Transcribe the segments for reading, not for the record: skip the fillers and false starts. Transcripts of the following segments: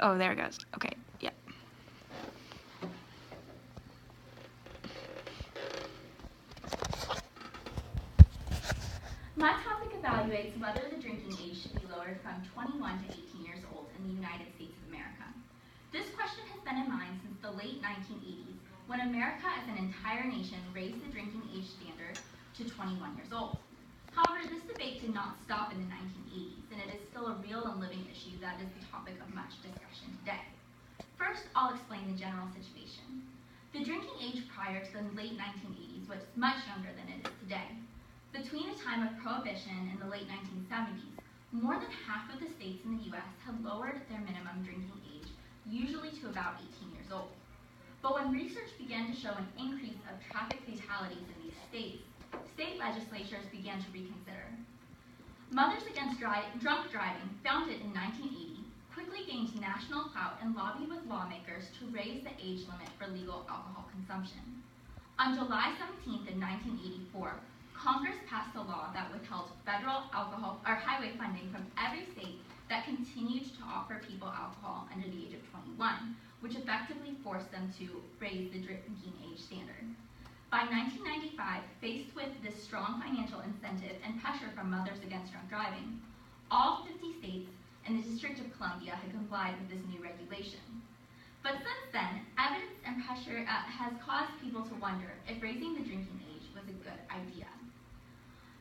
Oh, there it goes. Okay, yeah. My topic evaluates whether the drinking age should be lowered from 21 to 18 years old in the United States of America. This question has been in mind since the late 1980s, when America as an entire nation raised the drinking age standard to 21 years old. However, this debate did not stop in the 1980s, and it is still a real and living issue that is the topic of much discussion today. First, I'll explain the general situation. The drinking age prior to the late 1980s was much younger than it is today. Between the time of Prohibition and the late 1970s, more than half of the states in the U.S. had lowered their minimum drinking age, usually to about 18 years old. But when research began to show an increase of traffic fatalities in these states, state legislatures began to reconsider. Mothers Against Drunk Driving, founded in 1980, quickly gained national clout and lobbied with lawmakers to raise the age limit for legal alcohol consumption. On July 17th in 1984, Congress passed a law that withheld federal highway funding from every state that continued to offer people alcohol under the age of 21, which effectively forced them to raise the drinking age standard. By 1995, faced with this strong financial incentive and pressure from Mothers Against Drunk Driving, all 50 states and the District of Columbia had complied with this new regulation. But since then, evidence and pressure has caused people to wonder if raising the drinking age was a good idea.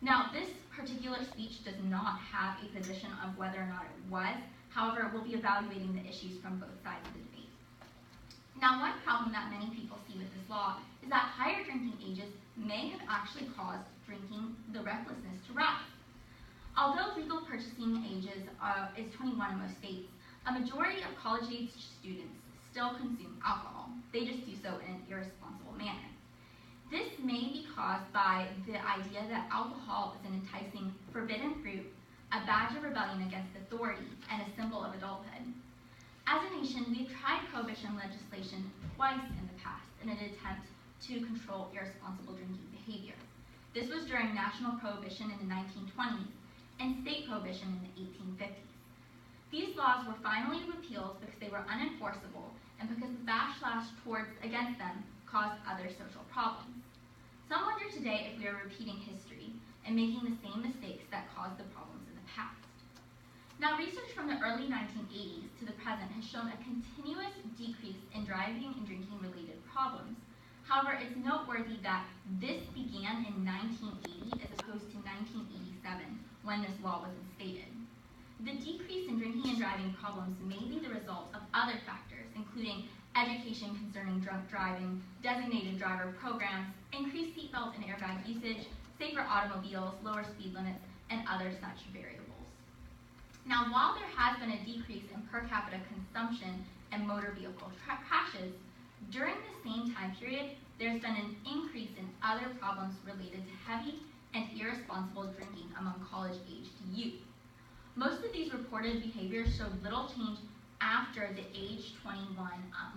Now, this particular speech does not have a position of whether or not it was. However, we'll be evaluating the issues from both sides of the debate. Now, one problem that many people see with this law is that higher drinking ages may have actually caused the recklessness to rise. Although legal purchasing ages is 21 in most states, a majority of college-age students still consume alcohol. They just do so in an irresponsible manner. This may be caused by the idea that alcohol is an enticing forbidden fruit, a badge of rebellion against authority, and a symbol of adulthood. As a nation, we've tried prohibition legislation twice in the past in an attempt to control irresponsible drinking behavior. This was during national prohibition in the 1920s and state prohibition in the 1850s. These laws were finally repealed because they were unenforceable and because the backlash against them caused other social problems. Some wonder today if we are repeating history and making the same mistakes that caused the problems in the past. Now, research from the early 1980s to the present has shown a continuous decrease in driving and drinking related problems. However, it's noteworthy that this began in 1980 as opposed to 1987 when this law was instated. The decrease in drinking and driving problems may be the result of other factors, including education concerning drunk driving, designated driver programs, increased seatbelt and airbag usage, safer automobiles, lower speed limits, and other such variables. Now, while there has been a decrease in per capita consumption and motor vehicle crashes, during the same time period, there's been an increase in other problems related to heavy and irresponsible drinking among college-aged youth. Most of these reported behaviors showed little change after the age 21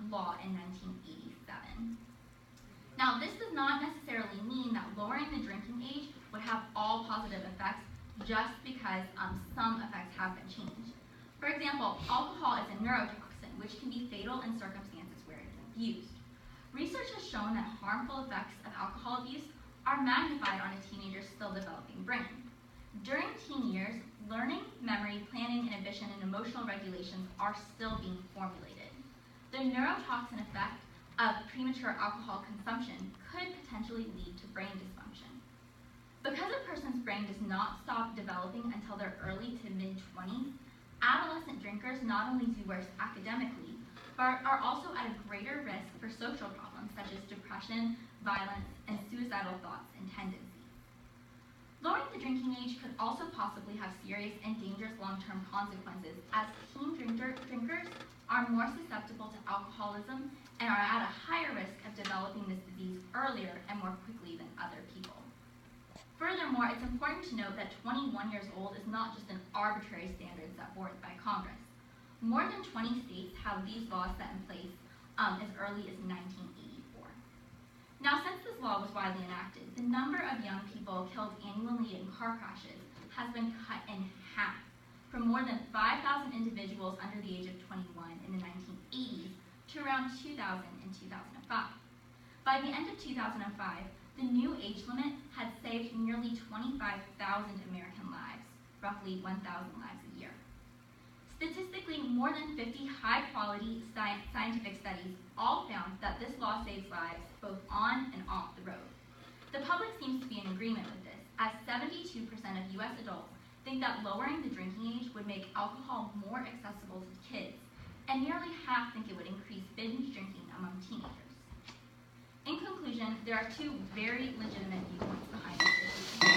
law in 1987. Now, this does not necessarily mean that lowering the drinking age would have all positive effects just because some effects have been changed. For example, alcohol is a neurotoxin, which can be fatal in circumstances where it is abused. Research has shown that harmful effects of alcohol abuse are magnified on a teenager's still developing brain. During teen years, learning, memory, planning, inhibition, and emotional regulations are still being formulated. The neurotoxin effect of premature alcohol consumption could potentially lead to brain dysfunction. Because a person's brain does not stop developing until their early to mid-20s, adolescent drinkers not only do worse academically, but are also at a greater risk for social problems such as depression, violence, and suicidal thoughts and tendencies. Lowering the drinking age could also possibly have serious and dangerous long-term consequences, as teen drinkers are more susceptible to alcoholism and are at a higher risk of developing this disease earlier and more quickly than other people. Furthermore, it's important to note that 21 years old is not just an arbitrary standard set forth by Congress. More than 20 states have these laws set in place as early as 1984. Now, since this law was widely enacted, the number of young people killed annually in car crashes has been cut in half, from more than 5,000 individuals under the age of 21 in the around 2,000 in 2005. By the end of 2005, the new age limit had saved nearly 25,000 American lives, roughly 1,000 lives a year. Statistically, more than 50 high-quality scientific studies all found that this law saves lives both on and off the road. The public seems to be in agreement with this, as 72% of US adults think that lowering the drinking age would make alcohol more accessible to kids, and nearly half think it would increase binge drinking among teenagers. In conclusion, there are two very legitimate viewpoints behind this issue.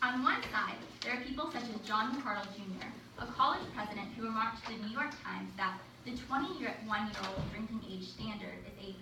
On one side, there are people such as John McCool Jr., a college president who remarked to the New York Times that the 21-year-old drinking age standard is a